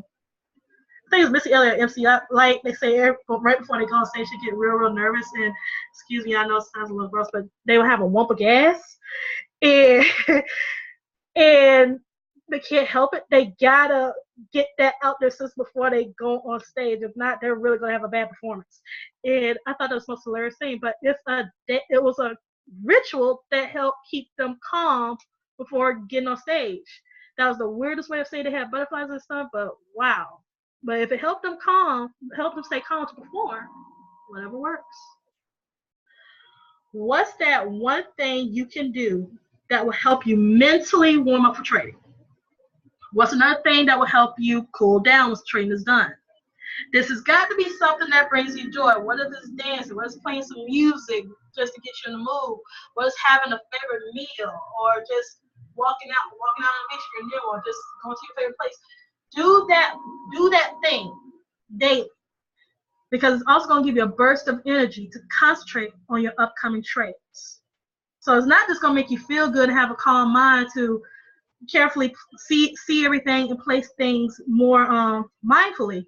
think it's Missy Elliott, MC Light. They say right before they go on stage, they get real nervous. And excuse me, I know it sounds a little gross, but they will have a lump of gas, and and they can't help it. They gotta get that out their system before they go on stage. If not, they're really gonna have a bad performance. And I thought that was the most hilarious thing. But it was a ritual that helped keep them calm before getting on stage. That was the weirdest way of saying they had butterflies and stuff, but wow. But if it helped them stay calm to perform, whatever works. What's that one thing you can do that will help you mentally warm up for trading? What's another thing that will help you cool down once trading is done? This has got to be something that brings you joy. Whether it's dancing, whether it's playing some music just to get you in the mood, whether it's having a favorite meal, or just walking out on a beach if you're near, or just going to your favorite place. Do that thing daily, because it's also going to give you a burst of energy to concentrate on your upcoming trades. So it's not just going to make you feel good and have a calm mind to carefully see everything and place things more mindfully.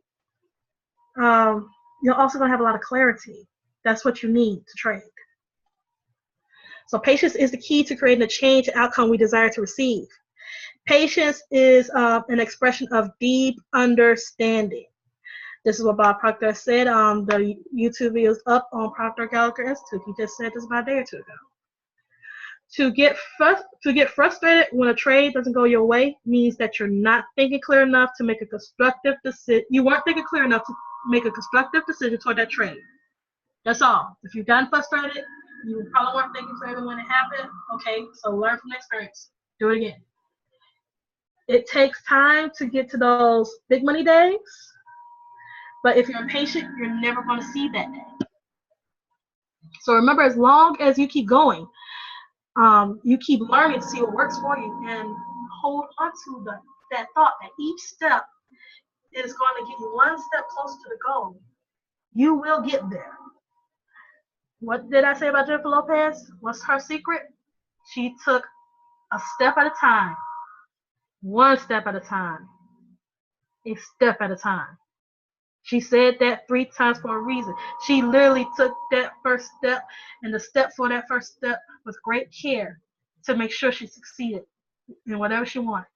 You're also going to have a lot of clarity. That's what you need to trade. So patience is the key to creating the change and outcome we desire to receive. Patience is an expression of deep understanding. This is what Bob Proctor said. The YouTube video is up on Proctor Gallagher Institute. He just said this about a day or two ago. To get frustrated when a trade doesn't go your way means that you're not thinking clear enough to make a constructive decision. You weren't thinking clear enough to make a constructive decision toward that trade. That's all. If you've gotten frustrated, you probably weren't thinking clearly when it happened. Okay, so learn from the experience. Do it again. It takes time to get to those big money days, but if you're impatient, you're never going to see that day. So remember, as long as you keep going, you keep learning to see what works for you, and hold on to that thought that each step is going to get you one step closer to the goal. You will get there. What did I say about Jennifer Lopez? What's her secret? She took a step at a time, one step at a time, a step at a time. She said that 3 times for a reason. She literally took that first step, and the step for that first step with great care to make sure she succeeded in whatever she wanted.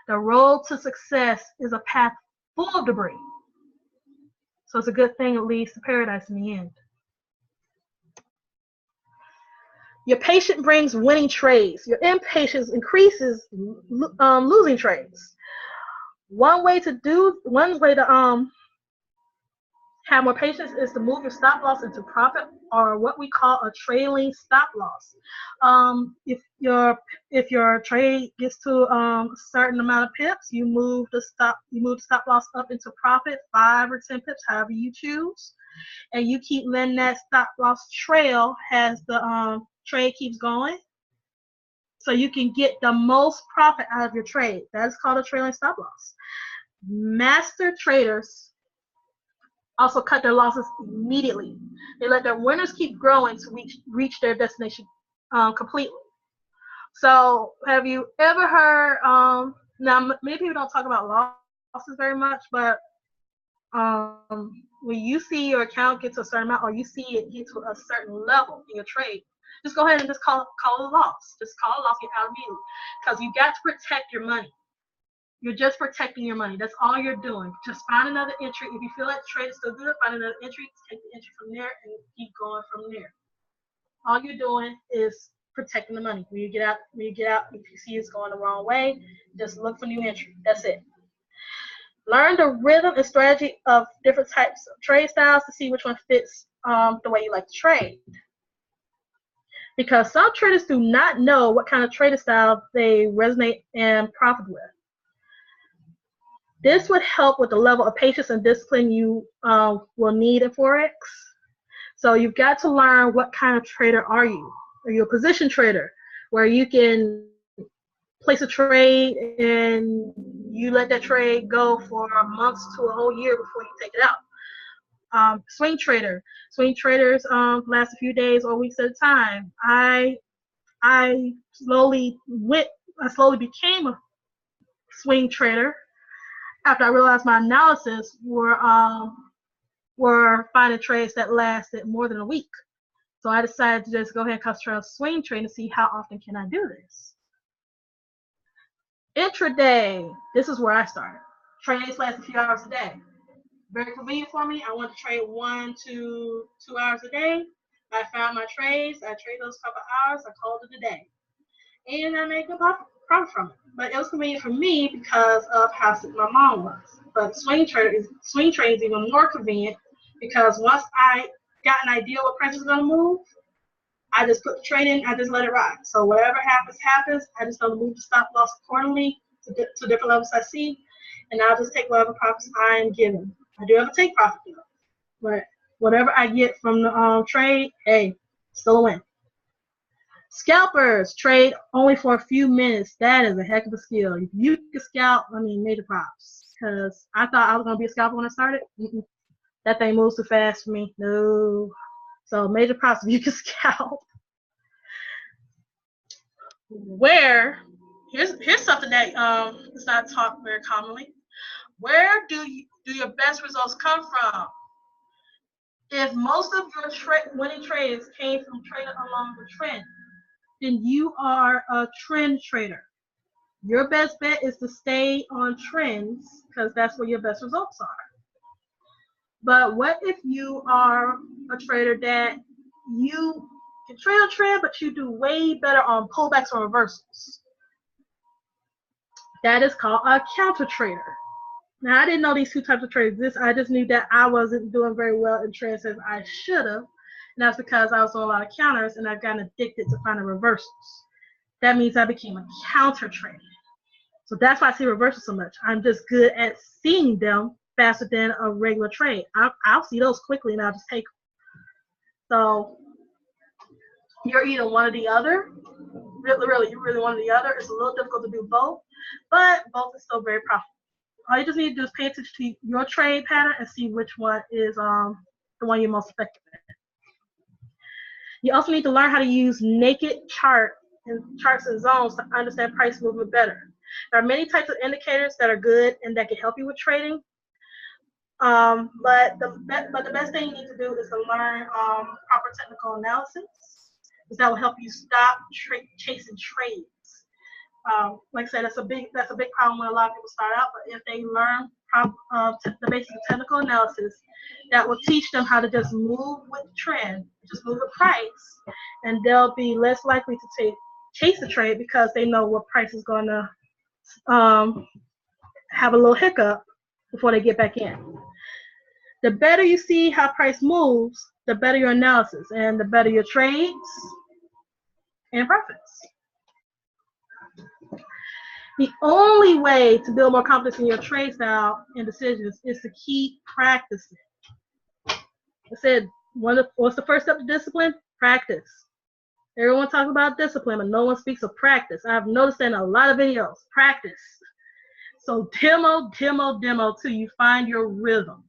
The road to success is a path full of debris. So it's a good thing it leads to paradise in the end. Your patient brings winning trades. Your impatience increases losing trades. One way to have more patience is to move your stop loss into profit, or what we call a trailing stop loss. If your trade gets to a certain amount of pips, you move the stop loss up into profit, 5 or 10 pips, however you choose, and you keep letting that stop loss trail as the trade keeps going, so you can get the most profit out of your trade. That is called a trailing stop loss. Master traders also cut their losses immediately. They let their winners keep growing to reach their destination completely. So have you ever heard, now many people don't talk about losses very much, but when you see your account get to a certain amount, or you see it get to a certain level in your trade, just go ahead and just call it a loss. Just call it a loss, get out immediately. Because you got to protect your money. You're just protecting your money. That's all you're doing. Just find another entry. If you feel like the trade is still good, find another entry, take the entry from there, and keep going from there. All you're doing is protecting the money. When you get out, if you see it's going the wrong way, just look for new entry. That's it. Learn the rhythm and strategy of different types of trade styles to see which one fits the way you like to trade. Because some traders do not know what kind of trading style they resonate and profit with. This would help with the level of patience and discipline you will need in Forex. So you've got to learn what kind of trader are you. Are you a position trader where you can place a trade and you let that trade go for months to a whole year before you take it out? Swing trader. Swing traders last a few days or weeks at a time. I slowly became a swing trader after I realized my analysis were finding trades that lasted more than a week. So I decided to just go ahead and concentrate on swing trading to see how often can I do this. Intraday, this is where I started. Trades last a few hours a day. Very convenient for me. I want to trade 1 to 2 hours a day. I found my trades. I trade those couple hours. I called it a day. And I make a profit from it. But it was convenient for me because of how sick my mom was. But swing trading is even more convenient because once I got an idea what price is going to move, I just put the trade in, I just let it ride. So whatever happens. I just don't move the stop loss accordingly to different levels I see, and I'll just take whatever profits I am given. I do have to take profit though, but whatever I get from the trade, hey, still a win. Scalpers trade only for a few minutes. That is a heck of a skill. If you can scalp, major props. Because I thought I was going to be a scalper when I started. That thing moves too fast for me. No. So major props if you can scalp. Here's something that is not taught very commonly. Where do your best results come from? If most of your winning trades came from trading along the trend, then you are a trend trader. Your best bet is to stay on trends because that's where your best results are. But what if you are a trader that you can trade on trend, but you do way better on pullbacks or reversals? That is called a counter trader. Now, I didn't know these two types of trades exist. I just knew that I wasn't doing very well in trends as I should have. And that's because I was doing a lot of counters and I've gotten addicted to finding reversals. That means I became a counter trader. So that's why I see reversals so much. I'm just good at seeing them faster than a regular trade. I'll see those quickly and I'll just take them. So you're either one or the other. Really, you're really one or the other. It's a little difficult to do both, but both is still very profitable. All you just need to do is pay attention to your trade pattern and see which one is the one you're most effective at. You also need to learn how to use naked charts and zones to understand price movement better. There are many types of indicators that are good and that can help you with trading. But the best thing you need to do is to learn proper technical analysis, because that will help you stop chasing trades. Like I said, that's a big problem when a lot of people start out. But if they learn the basics of technical analysis, that will teach them how to just move with the trend, just move the price, and they'll be less likely to chase the trade because they know what price is going to have a little hiccup before they get back in. The better you see how price moves, the better your analysis and the better your trades and profits. The only way to build more confidence in your trade style and decisions is to keep practicing. I said, what's the first step to discipline? Practice. Everyone talks about discipline, but no one speaks of practice. I've noticed that in a lot of videos. Practice. So demo till you find your rhythm.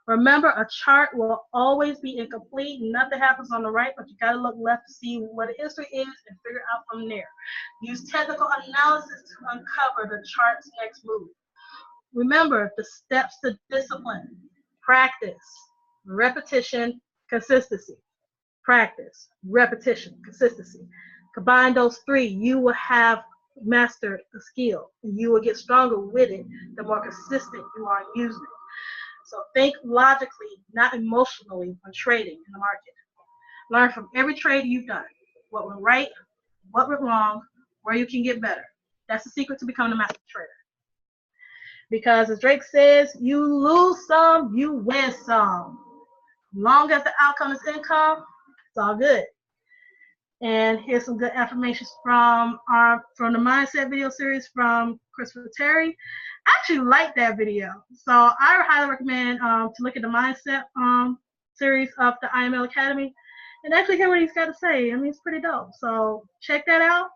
Remember, a chart will always be incomplete. Nothing happens on the right, but you got to look left to see what the history is and figure out from there. Use technical analysis to uncover the chart's next move. Remember the steps to discipline: practice, repetition, consistency. Practice, repetition, consistency. Combine those three, you will have mastered the skill, and you will get stronger with it the more consistent you are using it. So think logically, not emotionally, when trading in the market. Learn from every trade you've done. What went right, what went wrong, where you can get better. That's the secret to becoming a master trader. Because as Drake says, you lose some, you win some. Long as the outcome is income, it's all good. And here's some good affirmations from the Mindset video series from Christopher Terry. I actually like that video. So I highly recommend to look at the Mindset series of the IML Academy and actually hear what he's got to say. I mean, it's pretty dope. So check that out.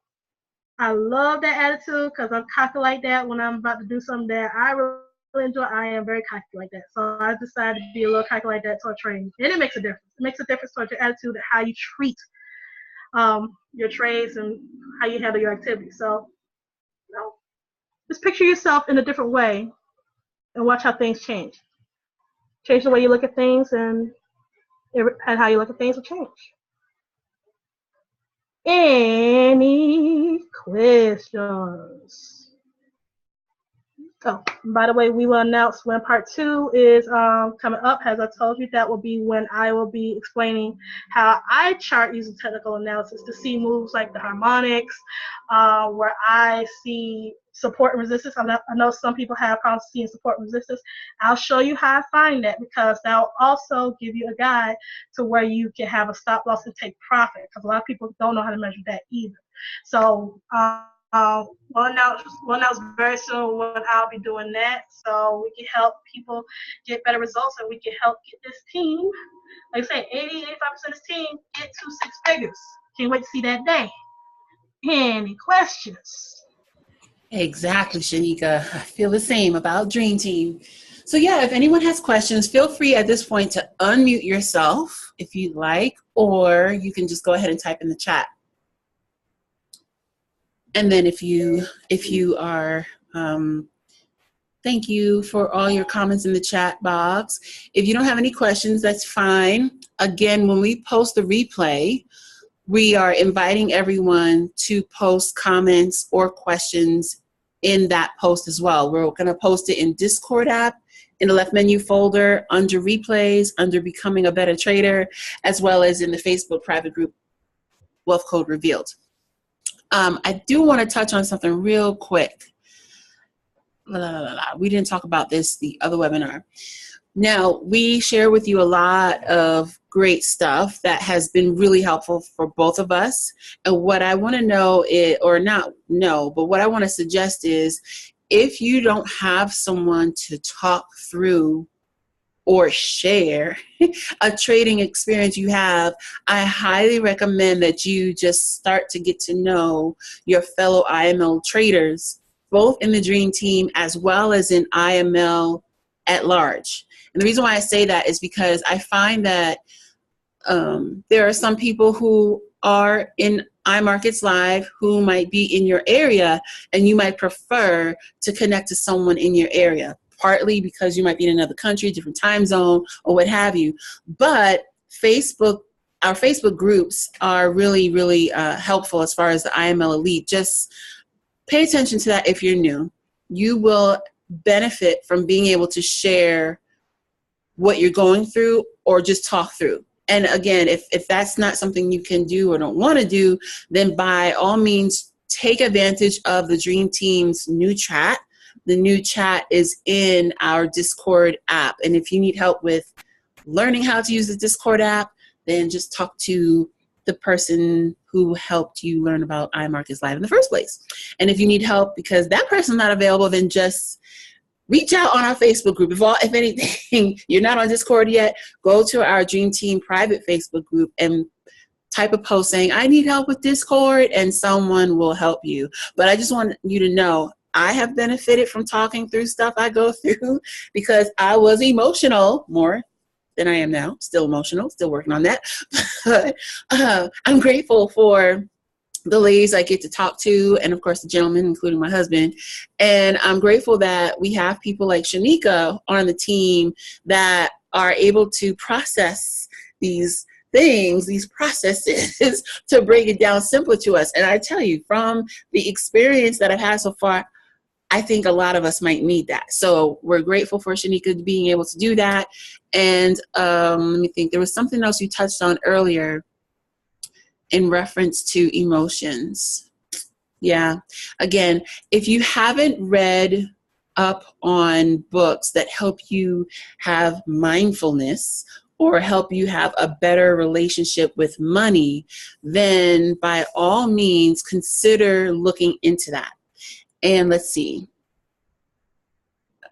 I love that attitude because I'm cocky like that when I'm about to do something that I really enjoy. I am very cocky like that. So I decided to be a little cocky like that toward trading. And it makes a difference. It makes a difference toward your attitude and how you treat your trades and how you handle your activities. So, just picture yourself in a different way and watch how things change. Change the way you look at things, and how you look at things will change. Any questions? Oh, by the way, we will announce when part 2 is coming up. As I told you, that will be when I will be explaining how I chart using technical analysis to see moves like the harmonics, where I see support and resistance. I know some people have problems seeing support and resistance. I'll show you how I find that, because that will also give you a guide to where you can have a stop loss and take profit, because a lot of people don't know how to measure that either. So we'll announce very soon when I'll be doing that, so we can help people get better results, and we can help get this team, like I say, 80-85% of this team get to 6 figures. Can't wait to see that day. Any questions? Exactly, Shanika. I feel the same about Dream Team. So yeah, if anyone has questions, feel free at this point to unmute yourself if you'd like, or you can just go ahead and type in the chat. And then if you are, thank you for all your comments in the chat box. If you don't have any questions, that's fine. Again, when we post the replay, we are inviting everyone to post comments or questions in that post as well. We're going to post it in Discord app, in the left menu folder, under replays, under Becoming a Better Trader, as well as in the Facebook private group, Wealth Code Revealed. I do want to touch on something real quick. We didn't talk about this the other webinar. Now, we share with you a lot of great stuff that has been really helpful for both of us. And what I want to know is, or not know, but what I want to suggest is, if you don't have someone to talk through or share a trading experience you have, I highly recommend that you just start to get to know your fellow IML traders, both in the Dream Team as well as in IML at large. And the reason why I say that is because I find that there are some people who are in iMarkets Live who might be in your area, and you might prefer to connect to someone in your area, partly because you might be in another country, different time zone, or what have you. But our Facebook groups are really, really helpful as far as the IML Elite. Just pay attention to that if you're new. You will benefit from being able to share what you're going through or just talk through. And again, if that's not something you can do or don't want to do, then by all means, take advantage of the Dream Team's new chat. The new chat is in our Discord app. And if you need help with learning how to use the Discord app, then just talk to the person who helped you learn about iMarkets Live in the first place. And if you need help because that person's not available, then just reach out on our Facebook group. If anything, you're not on Discord yet, go to our Dream Team private Facebook group and type a post saying, I need help with Discord, and someone will help you. But I just want you to know, I have benefited from talking through stuff I go through because I was emotional more than I am now. Still emotional, still working on that. But I'm grateful for the ladies I get to talk to, and of course the gentlemen, including my husband. And I'm grateful that we have people like Shanika on the team that are able to process these things, these processes, to break it down simpler to us. And I tell you, from the experience that I've had so far, I think a lot of us might need that. So we're grateful for Shanika being able to do that. And let me think, there was something else you touched on earlier in reference to emotions. Yeah. Again, if you haven't read up on books that help you have mindfulness or help you have a better relationship with money, then by all means, consider looking into that. And let's see.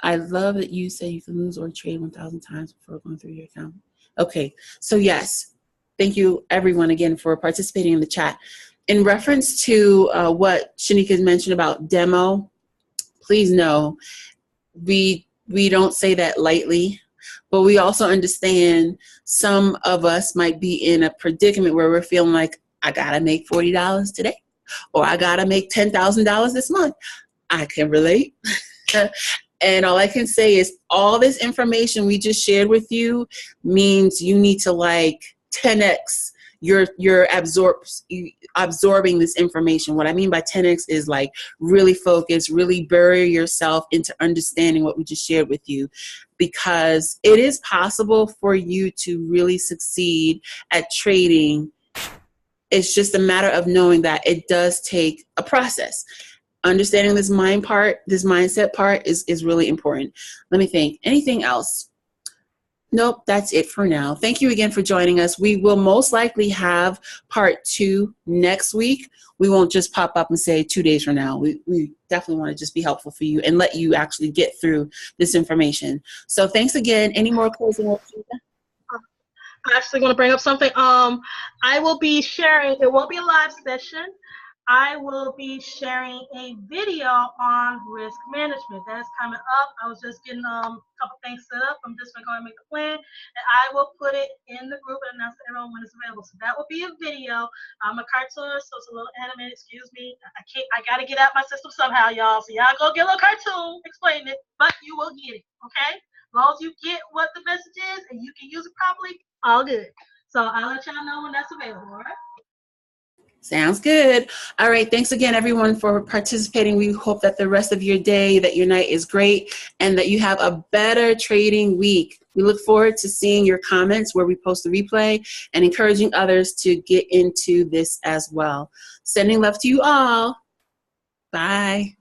I love that you say you can lose or trade 1,000 times before going through your account. Okay. So yes. Thank you, everyone, again, for participating in the chat. In reference to what Shanika has mentioned about demo, please know we don't say that lightly, but we also understand some of us might be in a predicament where we're feeling like, I got to make $40 today, or I got to make $10,000 this month. I can relate. And all I can say is all this information we just shared with you means you need to 10x you're absorbing this information. What I mean by 10x is really focus, really bury yourself into understanding what we just shared with you, because it is possible for you to really succeed at trading. It's just a matter of knowing that it does take a process. Understanding this mindset part is really important. Let me think. Anything else? Nope, that's it for now. Thank you again for joining us. We will most likely have part 2 next week. We won't just pop up and say 2 days from now. We definitely want to just be helpful for you and let you actually get through this information. So thanks again. Any more closing words? I actually want to bring up something. I will be sharing, it won't be a live session. I will be sharing a video on risk management. That is coming up. I was just getting a couple things set up. I'm just going to go and make the plan, and I will put it in the group and announce to everyone when it's available. So that will be a video. I'm a cartoonist, so it's a little animated. Excuse me. I got to get out my system somehow, y'all. So y'all go get a little cartoon explaining it, but you will get it, okay? As long as you get what the message is and you can use it properly, all good. So I'll let y'all know when that's available, all right? Sounds good. All right. Thanks again, everyone, for participating. We hope that the rest of your day, that your night is great, and that you have a better trading week. We look forward to seeing your comments where we post the replay and encouraging others to get into this as well. Sending love to you all. Bye.